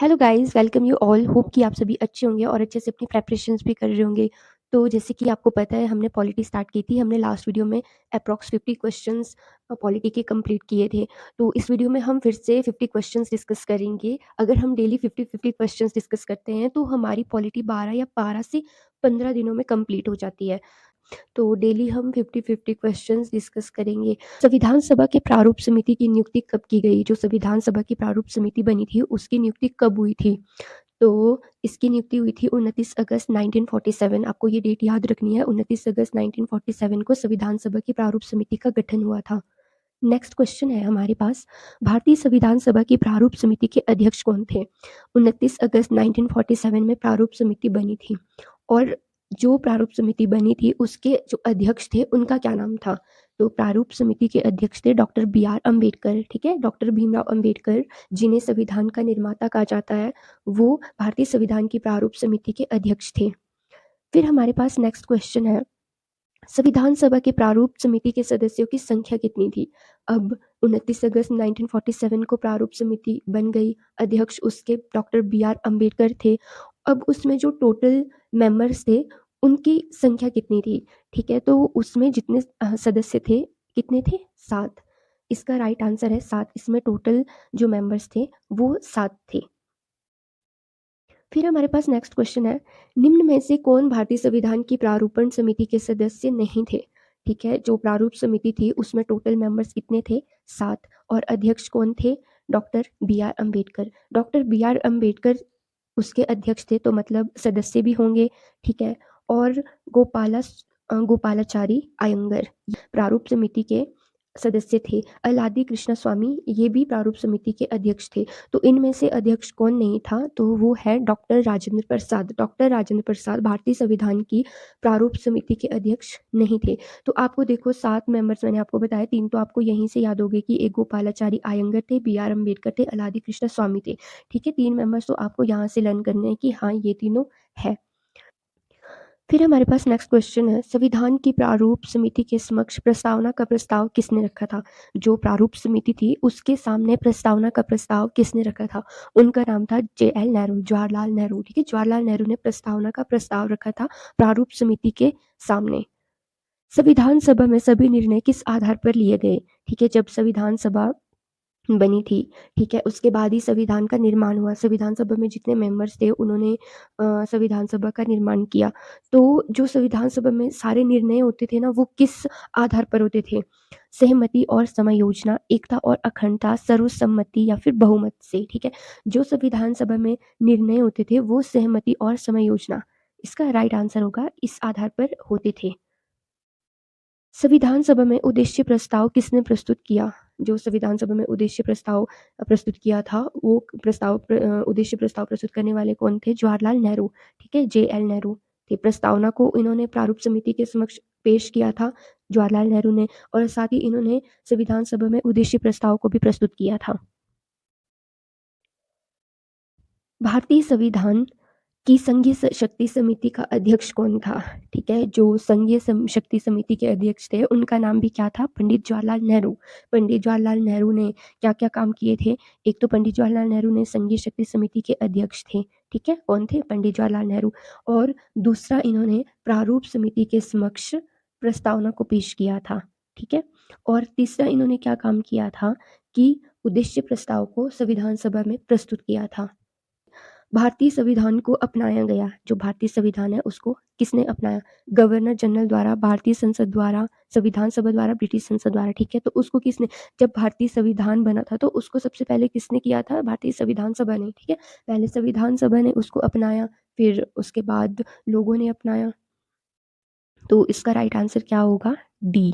Hello guys, welcome you all. Hope कि आप सभी अच्छे होंगे और अच्छे से अपनी प्रेपरेशंस भी कर रहे होंगे। तो जैसे कि आपको पता है, हमने पॉलिटी स्टार्ट की थी। हमने लास्ट वीडियो में अप्रॉक्स 50 क्वेश्चंस पॉलिटी के कंप्लीट किए थे। तो इस वीडियो में हम फिर से 50 क्वेश्चंस डिस्कस करेंगे। अगर हम डेली 50 क्वेश्चंस डिस्कस करते हैं तो हमारी पॉलिटी 12 से 15 दिनों में कंप्लीट हो जाती है। तो डेली हम 50 क्वेश्चंस डिस्कस करेंगे। संविधान सभा के प्रारूप समिति की नियुक्ति कब की गई? जो संविधान सभा की प्रारूप समिति बनी थी उसकी नियुक्ति कब हुई थी? तो इसकी नियुक्ति हुई थी 29 अगस्त 1947। आपको ये डेट याद रखनी है। 29 अगस्त 1947 को संविधान सभा की प्रारूप समिति का गठन हुआ था। नेक्स्ट क्वेश्चन है हमारे पास, भारतीय संविधान सभा की प्रारूप समिति के अध्यक्ष कौन थे? 29 अगस्त 1947 में प्रारूप समिति बनी थी और जो प्रारूप समिति बनी थी उसके जो अध्यक्ष थे उनका क्या नाम था? तो प्रारूप समिति के अध्यक्ष थे डॉक्टर बी.आर. अम्बेडकर। ठीक है, डॉक्टर भीमराव अम्बेडकर, जिन्हें संविधान का निर्माता कहा जाता है, वो भारतीय संविधान की प्रारूप समिति के अध्यक्ष थे। फिर हमारे पास नेक्स्ट क्वेश्चन है, संविधान सभा के प्रारूप समिति के सदस्यों की संख्या कितनी थी? अब 29 अगस्त 1947 को प्रारूप समिति बन गई, अध्यक्ष उसके डॉक्टर बी.आर. अम्बेडकर थे। अब उसमें जो टोटल मेंबर्स थे उनकी संख्या कितनी थी? ठीक है, तो उसमें जितने सदस्य थे, कितने थे? 7। इसका राइट आंसर है 7। इसमें टोटल जो मेंबर्स थे वो 7 थे। फिर हमारे पास नेक्स्ट क्वेश्चन है, निम्न में से कौन भारतीय संविधान की प्रारूपण समिति के सदस्य नहीं थे? ठीक है, जो प्रारूप समिति थी उसमें टोटल मेंबर्स कितने थे? 7। और अध्यक्ष कौन थे? Doctor B R. Ambedkar. Doctor B R. Ambedkar उसके अध्यक्ष थे, तो मतलब सदस्य भी होंगे। ठीक है, और गोपालाचारी अयंगर प्रारूप समिति के सदस्य थे। अलादी कृष्ण स्वामी, ये भी प्रारूप समिति के अध्यक्ष थे। तो इनमें से अध्यक्ष कौन नहीं था? तो वो है डॉक्टर राजेंद्र प्रसाद। डॉक्टर राजेंद्र प्रसाद भारतीय संविधान की प्रारूप समिति के अध्यक्ष नहीं थे। तो आपको देखो 7 मेंबर्स मैंने आपको बताया, 3 तो आपको यहीं से याद हो गए कि एक गोपालाचारी अयंगर थे, बी.आर. अम्बेडकर थे, अलादी कृष्ण स्वामी थे। ठीक है, 3 मेंबर्स तो आपको यहाँ से लर्न करने हैं कि हाँ ये तीनों है। फिर हमारे पास नेक्स्ट क्वेश्चन है, संविधान की प्रारूप समिति के समक्ष प्रस्तावना का प्रस्ताव किसने रखा था? जो प्रारूप समिति थी उसके सामने प्रस्तावना का प्रस्ताव किसने रखा था? उनका नाम था जे.एल. नेहरू, जवाहरलाल नेहरू। ठीक है, जवाहरलाल नेहरू ने प्रस्तावना का प्रस्ताव रखा था प्रारूप समिति के सामने। संविधान सभा में सभी निर्णय किस आधार पर लिए गए? ठीक है, जब संविधान सभा बनी थी, ठीक है, उसके बाद ही संविधान का निर्माण हुआ। संविधान सभा में जितने मेंबर्स थे उन्होंने संविधान सभा का निर्माण किया। तो जो संविधान सभा में सारे निर्णय होते थे ना, वो किस आधार पर होते थे? सहमति और समायोजना, एकता और अखंडता, सर्वसम्मति या फिर बहुमत से। ठीक है, जो संविधान सभा में निर्णय होते थे वो सहमति और समायोजना, इसका राइट आंसर होगा, इस आधार पर होते थे। संविधान सभा में उद्देश्य प्रस्ताव किसने प्रस्तुत किया? जो संविधान सभा में उद्देश्य प्रस्ताव प्रस्तुत किया था, वो उद्देश्य प्रस्ताव प्रस्तुत करने वाले कौन थे? जवाहरलाल नेहरू। ठीक है, जे.एल. नेहरू थे। प्रस्तावना को इन्होंने प्रारूप समिति के समक्ष पेश किया था, जवाहरलाल नेहरू ने, और साथ ही इन्होंने संविधान सभा में उद्देश्य प्रस्ताव को भी प्रस्तुत किया था। भारतीय संविधान की संघीय शक्ति समिति का अध्यक्ष कौन था? ठीक है, जो संघीय शक्ति समिति के अध्यक्ष थे उनका नाम भी क्या था? पंडित जवाहरलाल नेहरू। पंडित जवाहरलाल नेहरू ने क्या क्या काम किए थे? एक तो पंडित जवाहरलाल नेहरू ने संघीय शक्ति समिति के अध्यक्ष थे। ठीक है, कौन थे? पंडित जवाहरलाल नेहरू। और दूसरा, इन्होंने प्रारूप समिति के समक्ष प्रस्तावना को पेश किया था। ठीक है, और तीसरा इन्होंने क्या काम किया था कि उद्देश्य प्रस्ताव को संविधान सभा में प्रस्तुत किया था। भारतीय संविधान को अपनाया गया, जो भारतीय संविधान है उसको किसने अपनाया? गवर्नर जनरल द्वारा, भारतीय संसद द्वारा, संविधान सभा द्वारा, ब्रिटिश संसद द्वारा। ठीक है, तो उसको किसने, जब भारतीय संविधान बना था तो उसको सबसे पहले किसने किया था? भारतीय संविधान सभा ने। ठीक है, पहले संविधान सभा ने उसको अपनाया, फिर उसके बाद लोगों ने अपनाया। तो इसका राइट आंसर क्या होगा? डी।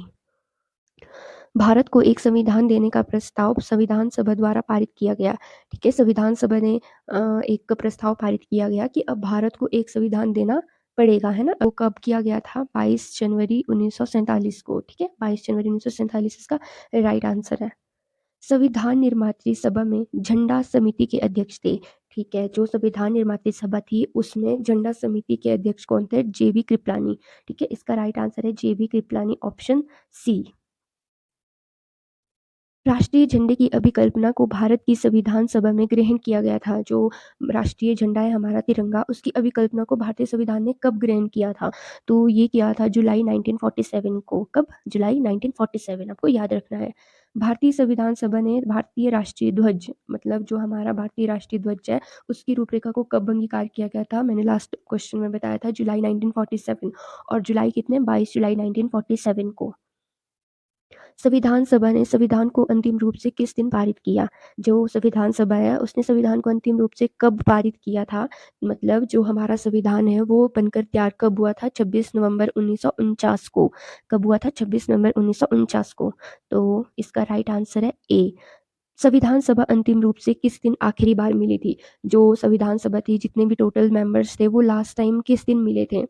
भारत को एक संविधान देने का प्रस्ताव संविधान सभा द्वारा पारित किया गया। ठीक है, संविधान सभा ने एक प्रस्ताव पारित किया गया कि अब भारत को एक संविधान देना पड़ेगा, है ना। वो कब किया गया था? 22 जनवरी 1947 को। ठीक है, 22 जनवरी 1947 इसका राइट आंसर है। संविधान निर्मात्री सभा में झंडा समिति के अध्यक्ष थे। ठीक है, जो संविधान निर्मात्री सभा थी उसमें झंडा समिति के अध्यक्ष कौन थे? जे.बी. कृपलानी। ठीक है, इसका राइट आंसर है जे.बी. Kripalani, option C. राष्ट्रीय झंडे की अभिकल्पना को भारत की संविधान सभा में ग्रहण किया गया था। जो राष्ट्रीय झंडा है हमारा तिरंगा, उसकी अभिकल्पना को भारतीय संविधान ने कब ग्रहण किया था? तो ये किया था जुलाई 1947 को। कब? जुलाई 1947, आपको याद रखना है। भारतीय संविधान सभा ने भारतीय राष्ट्रीय ध्वज, मतलब जो हमारा भारतीय राष्ट्रीय ध्वज है, उसकी रूपरेखा को कब अंगीकार किया गया था? मैंने लास्ट क्वेश्चन में बताया था जुलाई 1947। और जुलाई कितने? 22 जुलाई 1947 को। संविधान सभा ने संविधान को अंतिम रूप से किस दिन पारित किया? जो संविधान सभा है उसने संविधान को अंतिम रूप से कब पारित किया था? मतलब जो हमारा संविधान है वो बनकर तैयार कब हुआ था? 26 नवंबर 1949 को। कब हुआ था? 26 नवंबर 1949 को। तो इसका राइट आंसर है ए। संविधान सभा अंतिम रूप से किस दिन आखिरी बार मिली थी? जो संविधान सभा थी, जितने भी टोटल मेंबर्स थे, वो लास्ट टाइम किस दिन मिले थे?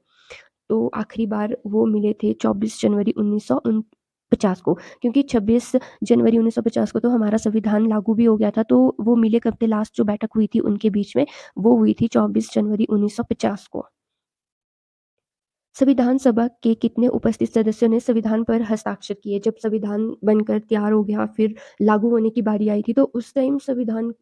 तो आखिरी बार वो मिले थे 24 जनवरी 1950 को, क्योंकि 26 जनवरी 1950 को तो हमारा संविधान लागू भी हो गया था। तो वो मिले कब थे? लास्ट जो बैठक हुई थी उनके बीच में, वो हुई थी 24 जनवरी 1950 को। संविधान सभा के कितने उपस्थित सदस्यों ने संविधान पर हस्ताक्षर किए? जब संविधान बनकर तैयार हो गया, फिर लागू होने की बारी आई थी, तो उस टाइम संविधान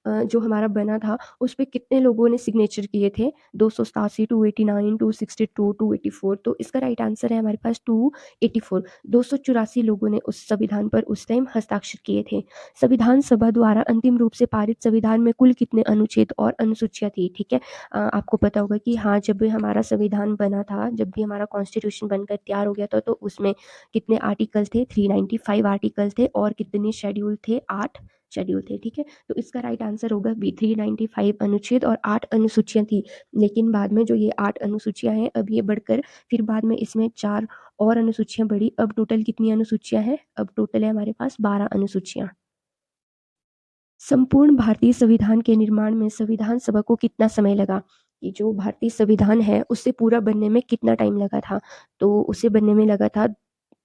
जो हमारा बना था, उस पे कितने लोगों ने सिग्नेचर किए थे? 287, 289, 262, 284। तो इसका राइट आंसर है हमारे पास 284। 284 लोगों ने उस संविधान पर उस टाइम हस्ताक्षर किए थे। संविधान सभा द्वारा अंतिम रूप से पारित संविधान में कुल कितने अनुच्छेद और अनुसूचियाँ थी? ठीक है। आपको पता होगा कि हाँ, जब भी हमारा संविधान बना था, जब भी हमारा कॉन्स्टिट्यूशन बनकर तैयार हो गया था, तो उसमें कितने आर्टिकल थे? 395 आर्टिकल थे। और कितने शेड्यूल थे? 8 शेड्यूल थे। ठीक है, तो इसका राइट आंसर होगा बी, 395 अनुच्छेद और 8 अनुसूचियाँ थी। लेकिन बाद में जो ये 8 अनुसूचियाँ हैं, अब ये बढ़कर फिर बाद में इसमें 4 और अनुसूचियाँ बढ़ी। अब टोटल कितनी अनुसूचियाँ हैं? अब टोटल है हमारे पास 12 अनुसूचियाँ। संपूर्ण भारतीय संविधान के निर्माण में संविधान सभा को कितना समय लगा? ये जो भारतीय संविधान है उससे पूरा बनने में कितना टाइम लगा था? तो उसे बनने में लगा था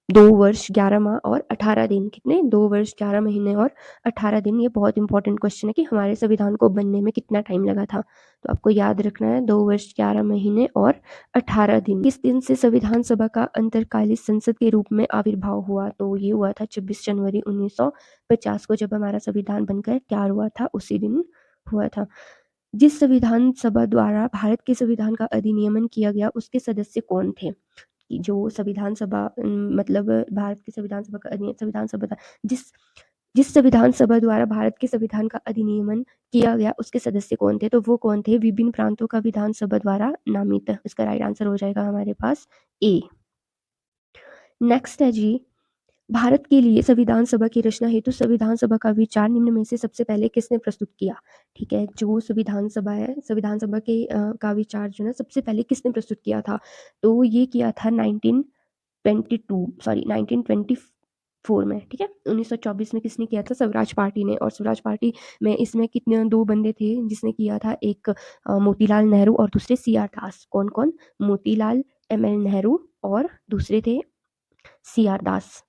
2 वर्ष 11 माह और 18 दिन। कितने? 2 वर्ष 11 महीने और 18 दिन। ये बहुत इंपॉर्टेंट क्वेश्चन है कि हमारे संविधान को बनने में कितना टाइम लगा था। तो आपको याद रखना है 2 वर्ष 11 महीने और 18 दिन। किस दिन से संविधान सभा का अंतरकालीन संसद के रूप में आविर्भाव हुआ? तो ये हुआ था 26 जनवरी 1950 को, जब हमारा संविधान बनकर तैयार हुआ था, उसी दिन हुआ था। जिस संविधान सभा द्वारा भारत के संविधान का अधिनियमन किया गया, उसके सदस्य कौन थे? कि जो संविधान सभा मतलब भारत की संविधान सभा का संविधान सभा था, जिस जिस संविधान सभा द्वारा भारत के संविधान का अधिनियमन किया गया, उसके सदस्य कौन थे? तो वो कौन थे? विभिन्न प्रांतों का विधान सभा द्वारा नामित। इसका राइट आंसर हो जाएगा हमारे पास ए। नेक्स्ट है जी, भारत के लिए संविधान सभा की रचना हेतु संविधान सभा का विचार निम्न में से सबसे पहले किसने प्रस्तुत किया? ठीक है, जो संविधान सभा है, संविधान सभा के का विचार जो है सबसे पहले किसने प्रस्तुत किया था? तो ये किया था 1924 में। ठीक है, 1924 में किसने किया था? स्वराज पार्टी ने। और स्वराज पार्टी में इसमें कितने 2 बंदे थे जिसने किया था, एक मोतीलाल नेहरू और दूसरे सी आर दास। कौन कौन? मोतीलाल एम एल नेहरू और दूसरे थे सी आर दास।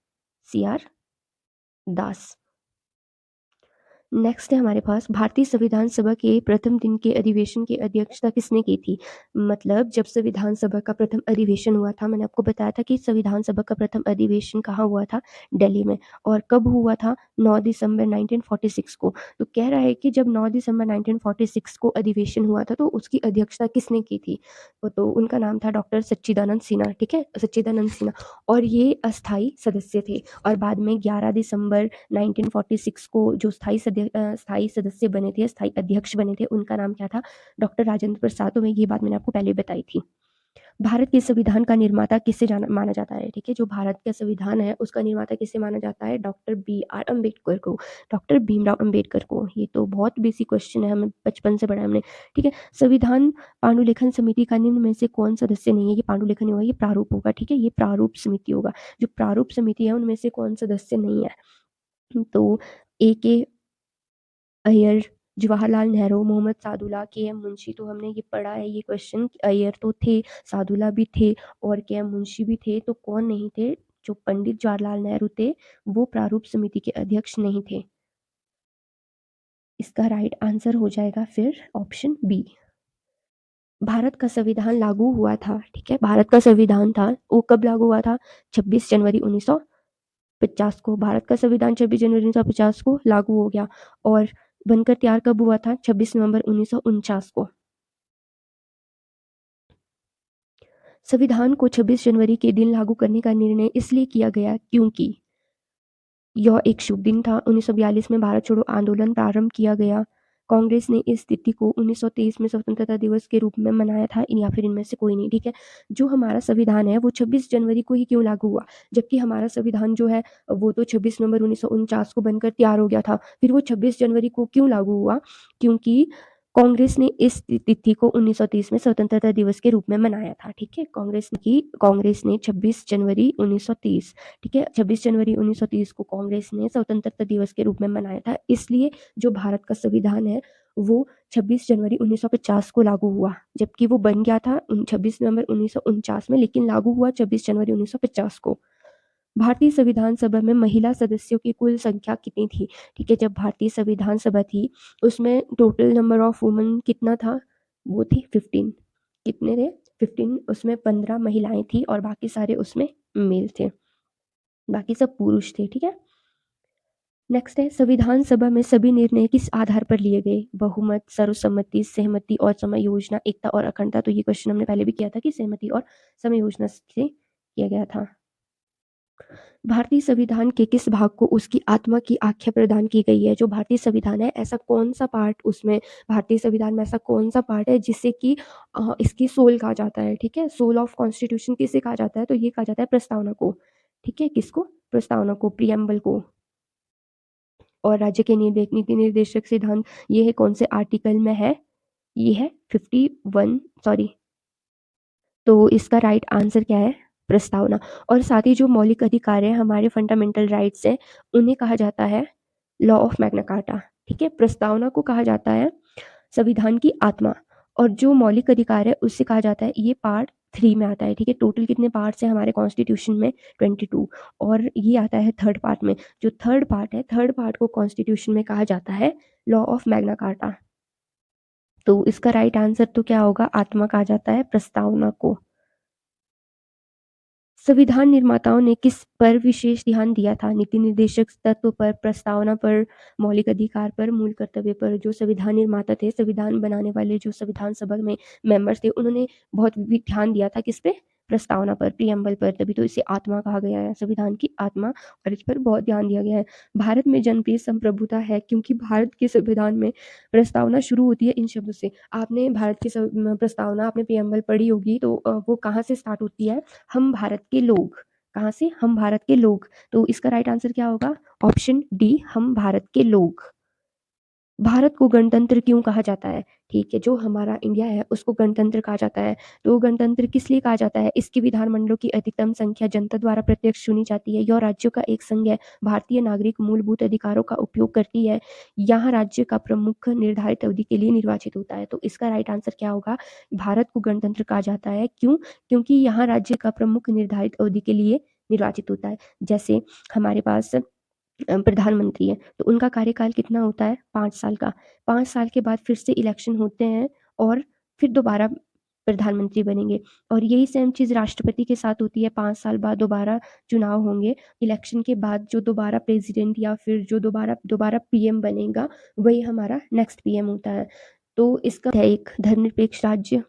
सी आर दास। नेक्स्ट है हमारे पास, भारतीय संविधान सभा के प्रथम दिन के अधिवेशन की अध्यक्षता किसने की थी? मतलब जब संविधान सभा का प्रथम अधिवेशन हुआ था, मैंने आपको बताया था कि संविधान सभा का प्रथम अधिवेशन कहाँ हुआ था? दिल्ली में। और कब हुआ था? 9 दिसंबर 1946 को। तो कह रहा है कि जब 9 दिसंबर 1946 को अधिवेशन हुआ था, तो उसकी अध्यक्षता किसने की थी? तो उनका नाम था डॉक्टर सच्चिदानंद सिन्हा। ठीक है, सच्चिदानंद सिन्हा। और ये अस्थाई सदस्य थे। और बाद में 11 दिसंबर 1946 को जो स्थायी सदस्य बने थे, स्थायी अध्यक्ष बने थे, उनका नाम क्या था? डॉक्टर राजेंद्र प्रसाद। तो ये बात मैंने आपको पहले बताई थी। भारत के संविधान का निर्माता किसे माना जाता है? ठीक है, जो भारत का संविधान है उसका निर्माता किसे माना जाता है? डॉक्टर बी आर अम्बेडकर को, डॉक्टर भीमराव अम्बेडकर को। ये तो बहुत बेसिक क्वेश्चन है, हमें बचपन से पढ़ा है हमने। ठीक है, संविधान पांडुलिखन समिति का निम्न में से कौन सदस्य नहीं है? ये पांडुलिखन नहीं होगा, ये प्रारूप होगा। ठीक है, ये प्रारूप समिति होगा। जो प्रारूप समिति है उनमें से कौन सदस्य नहीं है? तो ए के अय्यर, जवाहरलाल नेहरू, मोहम्मद सादुल्ला, के एम मुंशी। तो हमने ये पढ़ा है ये क्वेश्चन, अय्यर तो थे, सादुल्ला भी थे और के एम मुंशी भी थे। तो कौन नहीं थे? जो पंडित जवाहरलाल नेहरू थे, वो प्रारूप समिति के अध्यक्ष नहीं थे। इसका राइट आंसर हो जाएगा फिर ऑप्शन बी। भारत का संविधान लागू हुआ था, ठीक है, भारत का संविधान था वो कब लागू हुआ था? 26 जनवरी 1900 1950 को। भारत का संविधान 26 जनवरी 1950 को लागू हो गया और बनकर तैयार कब हुआ था? 26 नवंबर 1949 को। संविधान को 26 जनवरी के दिन लागू करने का निर्णय इसलिए किया गया क्योंकि यह एक शुभ दिन था। 1942 में भारत छोड़ो आंदोलन प्रारंभ किया गया। कांग्रेस ने इस तिथि को 1923 में स्वतंत्रता दिवस के रूप में मनाया था, या फिर इनमें से कोई नहीं, ठीक है। जो हमारा संविधान है वो 26 जनवरी को ही क्यों लागू हुआ, जबकि हमारा संविधान जो है वो तो 26 नवंबर 1949 को बनकर तैयार हो गया था। फिर वो 26 जनवरी को क्यों लागू हुआ? क्योंकि कांग्रेस ने इस तिथि को 1930 में स्वतंत्रता दिवस के रूप में मनाया था, ठीक है। कांग्रेस ने 26 जनवरी 1930, ठीक है, 26 जनवरी 1930 को कांग्रेस ने स्वतंत्रता दिवस के रूप में मनाया था। इसलिए जो भारत का संविधान है वो 26 जनवरी 1950 को लागू हुआ, जबकि वो बन गया था 26 नवंबर 1949 में, लेकिन लागू हुआ 26 जनवरी 1950 को। भारतीय संविधान सभा में महिला सदस्यों की कुल संख्या कितनी थी? ठीक है, जब भारतीय संविधान सभा थी उसमें टोटल नंबर ऑफ वुमेन कितना था? वो थी 15। कितने थे? 15। उसमें 15 महिलाएं थी और बाकी सारे उसमें मेल थे, बाकी सब पुरुष थे, ठीक है। नेक्स्ट है, संविधान सभा में सभी निर्णय किस आधार पर लिए गए? बहुमत, सर्वसम्मति, सहमति और समायोजना, एकता और अखंडता। तो ये क्वेश्चन हमने पहले भी किया था कि सहमति और समायोजना से किया गया था। भारतीय संविधान के किस भाग को उसकी आत्मा की आख्या प्रदान की गई है? जो भारतीय संविधान है, ऐसा कौन सा पार्ट उसमें, भारतीय संविधान में ऐसा कौन सा पार्ट है जिसे कि इसकी सोल कहा जाता है, ठीक है। सोल ऑफ कॉन्स्टिट्यूशन किसे कहा जाता है? तो ये कहा जाता है प्रस्तावना को, ठीक है। किसको? प्रस्तावना को, प्रियम्बल को। और राज्य के नीति निर्देशक सिद्धांत ये है कौन से आर्टिकल में है? ये है 51, सॉरी। तो इसका राइट आंसर क्या है? प्रस्तावना। और साथ ही जो मौलिक अधिकार है, हमारे फंडामेंटल राइट्स हैं, उन्हें कहा जाता है लॉ ऑफ मैग्ना कार्टा, ठीक है। प्रस्तावना को कहा जाता है संविधान की आत्मा, और जो मौलिक अधिकार है उससे कहा जाता है, ये पार्ट 3 में आता है, ठीक है। टोटल कितने पार्ट्स हैं हमारे कॉन्स्टिट्यूशन में? 22, और ये आता है थर्ड पार्ट में। जो थर्ड पार्ट है, थर्ड पार्ट को कॉन्स्टिट्यूशन में कहा जाता है लॉ ऑफ मैग्ना कार्टा। तो इसका राइट आंसर तो क्या होगा? आत्मा कहा जाता है प्रस्तावना को। संविधान निर्माताओं ने किस पर विशेष ध्यान दिया था? नीति निर्देशक तत्व पर, प्रस्तावना पर, मौलिक अधिकार पर, मूल कर्तव्य पर। जो संविधान निर्माता थे, संविधान बनाने वाले जो संविधान सभा में मेंबर्स थे, उन्होंने बहुत ध्यान दिया था किस पे? प्रस्तावना पर, प्रियम्बल पर। तभी तो इसे आत्मा कहा गया है, संविधान की आत्मा, और इस पर बहुत ध्यान दिया गया है। भारत में जनप्रिय संप्रभुता है क्योंकि भारत के संविधान में प्रस्तावना शुरू होती है इन शब्दों से। आपने भारत की प्रस्तावना, आपने प्रियम्बल पढ़ी होगी, तो वो कहाँ से स्टार्ट होती है? हम भारत के लोग। कहाँ से? हम भारत के लोग। तो इसका राइट आंसर क्या होगा? ऑप्शन डी, हम भारत के लोग। भारत को गणतंत्र क्यों कहा जाता है? ठीक है, जो हमारा इंडिया है उसको गणतंत्र कहा जाता है। तो गणतंत्र किस लिए कहा जाता है? इसकी विधानमंडलों की अधिकतम संख्या जनता द्वारा प्रत्यक्ष चुनी जाती है। यह राज्यों का एक संघ है। भारतीय नागरिक मूलभूत अधिकारों का उपयोग करती है। यहाँ राज्य का प्रमुख निर्धारित अवधि के लिए निर्वाचित होता है। तो इसका राइट आंसर क्या होगा? भारत को गणतंत्र कहा जाता है। क्यों? क्योंकि यहाँ राज्य का प्रमुख निर्धारित अवधि के लिए निर्वाचित होता है। जैसे हमारे पास प्रधानमंत्री है, तो उनका कार्यकाल कितना होता है? 5 साल का। 5 साल के बाद फिर से इलेक्शन होते हैं और फिर दोबारा प्रधानमंत्री बनेंगे। और यही सेम चीज़ राष्ट्रपति के साथ होती है, 5 साल बाद दोबारा चुनाव होंगे। इलेक्शन के बाद जो दोबारा प्रेसिडेंट या फिर जो दोबारा पीएम बनेगा, वही हमारा नेक्स्ट पीएम होता है। तो इसका है एक धर्मनिरपेक्ष राज्य,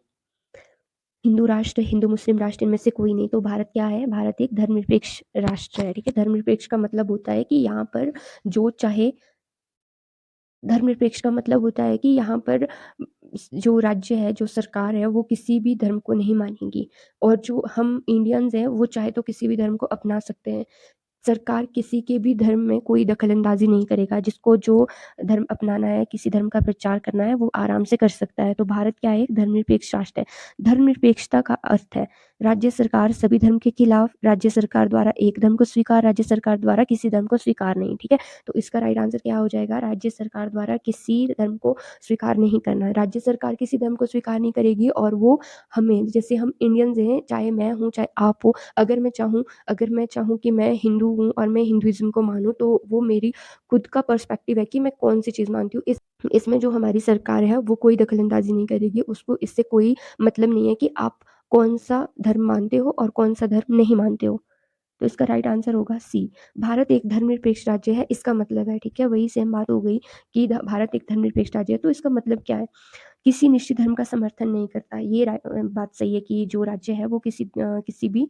हिंदू राष्ट्र, हिंदू मुस्लिम राष्ट्र, इनमें से कोई नहीं। तो भारत क्या है? भारत एक धर्मनिरपेक्ष राष्ट्र है, ठीक है। धर्मनिरपेक्ष का मतलब होता है कि यहाँ पर जो चाहे, धर्मनिरपेक्ष का मतलब होता है कि यहाँ पर जो राज्य है, जो सरकार है, वो किसी भी धर्म को नहीं मानेगी, और जो हम इंडियंस हैं वो चाहे तो किसी भी धर्म को अपना सकते हैं। सरकार किसी के भी धर्म में कोई दखल-अंदाज़ी नहीं करेगा। जिसको जो धर्म अपनाना है, किसी धर्म का प्रचार करना है, वो आराम से कर सकता है। तो भारत क्या है? एक धर्मनिरपेक्ष राष्ट्र है। धर्मनिरपेक्षता का अर्थ है राज्य सरकार सभी धर्म के खिलाफ, राज्य सरकार द्वारा एक धर्म को स्वीकार, राज्य सरकार द्वारा किसी धर्म को स्वीकार नहीं, ठीक है। तो इसका राइट आंसर क्या हो जाएगा? राज्य सरकार द्वारा किसी धर्म को स्वीकार नहीं करना। राज्य सरकार किसी धर्म को स्वीकार नहीं करेगी, और वो हमें, जैसे हम इंडियंस हैं, चाहे मैं हूँ, चाहे आप हो, अगर मैं चाहूँ कि मैं हिंदू हूँ और मैं हिंदुइज्म को मानूँ, तो वो मेरी खुद का पर्सपेक्टिव है कि मैं कौन सी चीज़ मानती हूँ। इसमें जो हमारी सरकार है वो कोई दखल-अंदाज़ी नहीं करेगी। उसको इससे कोई मतलब नहीं है कि आप कौन-सा धर्म मानते हो और कौन-सा धर्म नहीं मानते हो। तो इसका राइट आंसर होगा सी। भारत एक धर्मनिरपेक्ष राज्य है, इसका मतलब है, ठीक है, वही सेम बात हो गई कि भारत एक धर्मनिरपेक्ष राज्य है, तो इसका मतलब क्या है? किसी निश्चित धर्म का समर्थन नहीं करता। ये बात सही है कि जो राज्य है वो किसी भी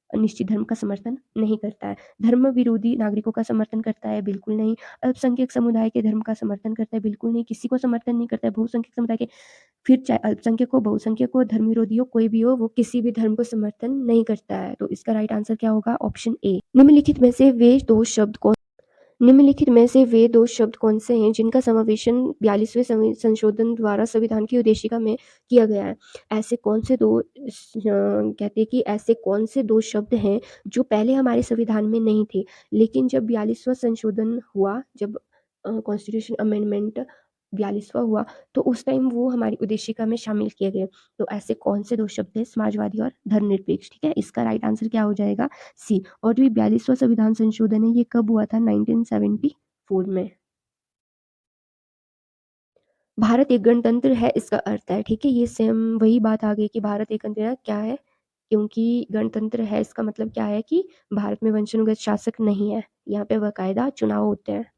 निश्चित धर्म का समर्थन नहीं करता है। धर्म विरोधी नागरिकों का समर्थन करता है? बिल्कुल नहीं। अल्पसंख्यक समुदाय के धर्म का समर्थन करता है? बिल्कुल नहीं। किसी को समर्थन नहीं करता है। बहुसंख्यक समुदाय के, फिर चाहे अल्पसंख्यक हो, बहुसंख्यक हो, धर्म विरोधी हो, कोई भी हो, वो किसी भी धर्म को समर्थन नहीं करता है। तो इसका राइट आंसर क्या होगा? Option A. निम्नलिखित में से वे दो शब्द कौन से हैं जिनका समावेशन 42वें संशोधन द्वारा संविधान की उद्देशिका में किया गया है? ऐसे कौन से दो कहते हैं कि ऐसे कौन से दो शब्द हैं जो पहले हमारे संविधान में नहीं थे, लेकिन जब 42वां संशोधन हुआ, जब कॉन्स्टिट्यूशन अमेंडमेंट 42वां हुआ, तो उस टाइम वो हमारी उद्देशिका में शामिल किए गए। तो ऐसे कौन से दो शब्द हैं? समाजवादी और धर्मनिरपेक्ष, ठीक है। इसका राइट आंसर क्या हो जाएगा? सी। और जो 42वां संविधान संशोधन है, ये कब हुआ था? 1974 में। भारत एक गणतंत्र है, इसका अर्थ है, ठीक है, ये सेम वही बात आ गई कि भारत एक गणतंत्र क्या है, क्योंकि गणतंत्र है इसका मतलब क्या है कि भारत में वंशानुगत शासक नहीं है, यहाँ पे बाकायदा चुनाव होते हैं।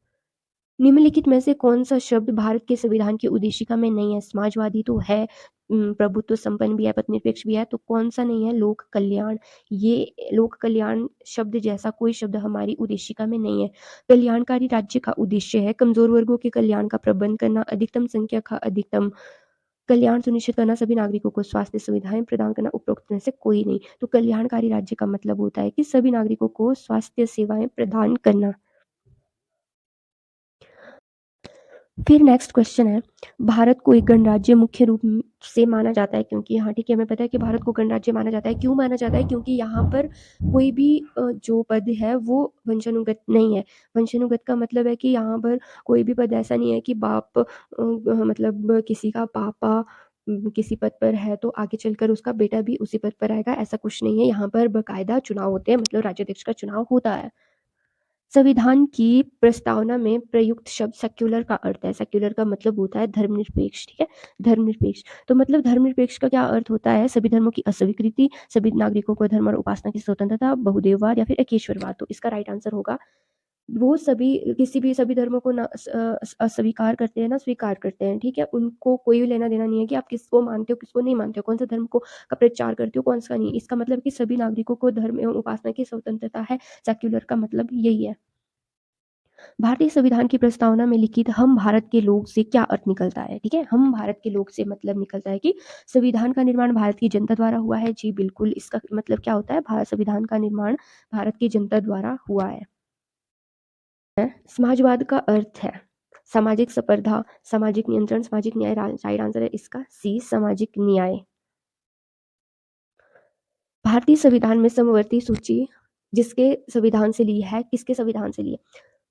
निम्नलिखित में से कौन सा शब्द भारत के संविधान की उद्देशिका में नहीं है? समाजवादी तो है, प्रभुत्व संपन्न भी है, पथनिरपेक्ष भी है, तो कौन सा नहीं है? लोक कल्याण। ये लोक कल्याण शब्द जैसा कोई शब्द हमारी उद्देशिका में नहीं है। कल्याणकारी राज्य का उद्देश्य है कमजोर वर्गों के कल्याण का प्रबंध करना, अधिकतम संख्या का अधिकतम कल्याण सुनिश्चित करना, सभी नागरिकों को स्वास्थ्य सुविधाएं प्रदान करना, उपरोक्त में से कोई नहीं। तो कल्याणकारी राज्य का मतलब होता है कि सभी नागरिकों को स्वास्थ्य सेवाएं प्रदान करना। फिर नेक्स्ट क्वेश्चन है, भारत को एक गणराज्य मुख्य रूप से माना जाता है क्योंकि, हाँ ठीक है, हमें पता है कि भारत को गणराज्य माना जाता है। क्यों माना जाता है? क्योंकि यहाँ पर कोई भी जो पद है वो वंशानुगत नहीं है। वंशानुगत का मतलब है कि यहाँ पर कोई भी पद ऐसा नहीं है कि बाप मतलब किसी का पापा किसी पद पर है तो आगे चलकर उसका बेटा भी उसी पद पर आएगा, ऐसा कुछ नहीं है। यहाँ पर बाकायदा चुनाव होते हैं, मतलब राज्याध्यक्ष का चुनाव होता है। संविधान की प्रस्तावना में प्रयुक्त शब्द सेक्युलर का अर्थ है। सेक्युलर का मतलब होता है धर्मनिरपेक्ष, ठीक है, धर्मनिरपेक्ष। तो मतलब धर्मनिरपेक्ष का क्या अर्थ होता है? सभी धर्मों की अस्वीकृति, सभी नागरिकों को धर्म और उपासना की स्वतंत्रता, बहुदेववाद या फिर एकेश्वरवाद। तो इसका राइट आंसर होगा वो सभी धर्मों को अस्वीकार करते हैं ना स्वीकार करते हैं, ठीक है, उनको कोई लेना देना नहीं है कि आप किसको मानते हो किसको नहीं मानते हो, कौन सा धर्म को का प्रचार करते हो कौन सा नहीं। इसका मतलब कि सभी नागरिकों को धर्म एवं उपासना की स्वतंत्रता है। सेक्युलर का मतलब यही है। भारतीय संविधान की प्रस्तावना में लिखित हम भारत के लोग से क्या अर्थ निकलता है? ठीक है, हम भारत के लोग से मतलब निकलता है कि संविधान का निर्माण भारत की जनता द्वारा हुआ है। जी बिल्कुल, इसका मतलब क्या होता है? भारत संविधान का निर्माण भारत की जनता द्वारा हुआ है। समाजवाद का अर्थ है सामाजिक स्पर्धा, सामाजिक नियंत्रण, सामाजिक न्याय। राइट आंसर है इसका सी, सामाजिक न्याय। भारतीय संविधान में समवर्ती सूची जिसके संविधान से ली है, किसके संविधान से ली है?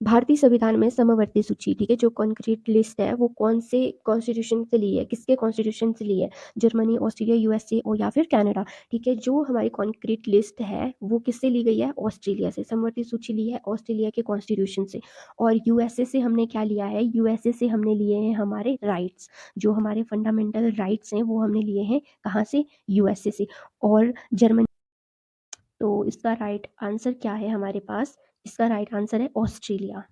भारतीय संविधान में समवर्ती सूची, ठीक है, जो कॉन्क्रीट लिस्ट है वो कौन से कॉन्स्टिट्यूशन से ली है, किसके कॉन्स्टिट्यूशन से ली है? जर्मनी, ऑस्ट्रेलिया, यूएसए और या फिर कनाडा, ठीक है। जो हमारी कॉन्क्रीट लिस्ट है वो किससे ली गई है? ऑस्ट्रेलिया से। समवर्ती सूची ली है ऑस्ट्रेलिया के कॉन्स्टिट्यूशन से। और यूएसए से हमने क्या लिया है? यूएसए से हमने लिए हैं हमारे राइट्स, जो हमारे फंडामेंटल राइट्स हैं वो हमने लिए हैं कहाँ से? यूएसए से। और जर्मनी, तो इसका राइट आंसर क्या है हमारे पास? इसका राइट आंसर है ऑस्ट्रेलिया।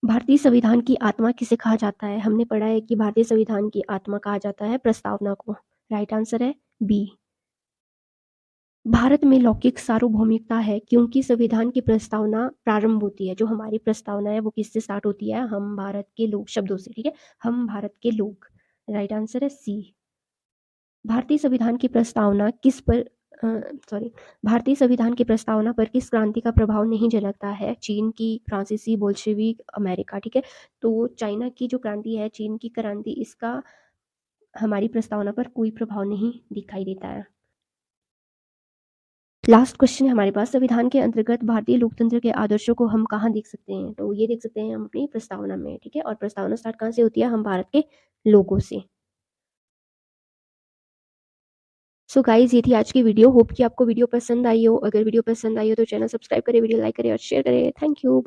भारतीय संविधान की आत्मा किसे कहा जाता है? हमने पढ़ा है कि भारतीय संविधान की आत्मा कहा जाता है प्रस्तावना को। राइट आंसर है बी। भारत में लौकिक सार्वभौमिकता है क्योंकि संविधान की प्रस्तावना प्रारंभ होती है, जो हमारी प्रस्तावना है वो किससे स्टार्ट होती है? हम भारत के लोग शब्दों से, ठीक है, हम भारत के लोग। राइट आंसर है सी। भारतीय संविधान की प्रस्तावना किस पर भारतीय संविधान की प्रस्तावना पर किस क्रांति का प्रभाव नहीं झलकता है? चीन की, फ्रांसीसी, बोल्शेविक, अमेरिका, ठीक है। तो चाइना की जो क्रांति है, चीन की क्रांति, इसका हमारी प्रस्तावना पर कोई प्रभाव नहीं दिखाई देता है। लास्ट क्वेश्चन है हमारे पास, संविधान के अंतर्गत भारतीय लोकतंत्र के आदर्शों को हम कहाँ देख सकते हैं? तो ये देख सकते हैं हम अपनी प्रस्तावना में, ठीक है। और प्रस्तावना स्टार्ट कहाँ से होती है? हम भारत के लोगों से। सो गाइज, ये थी आज की वीडियो। होप कि आपको वीडियो पसंद आई हो। अगर वीडियो पसंद आई हो तो चैनल सब्सक्राइब करें, वीडियो लाइक करें और शेयर करें। Thank you.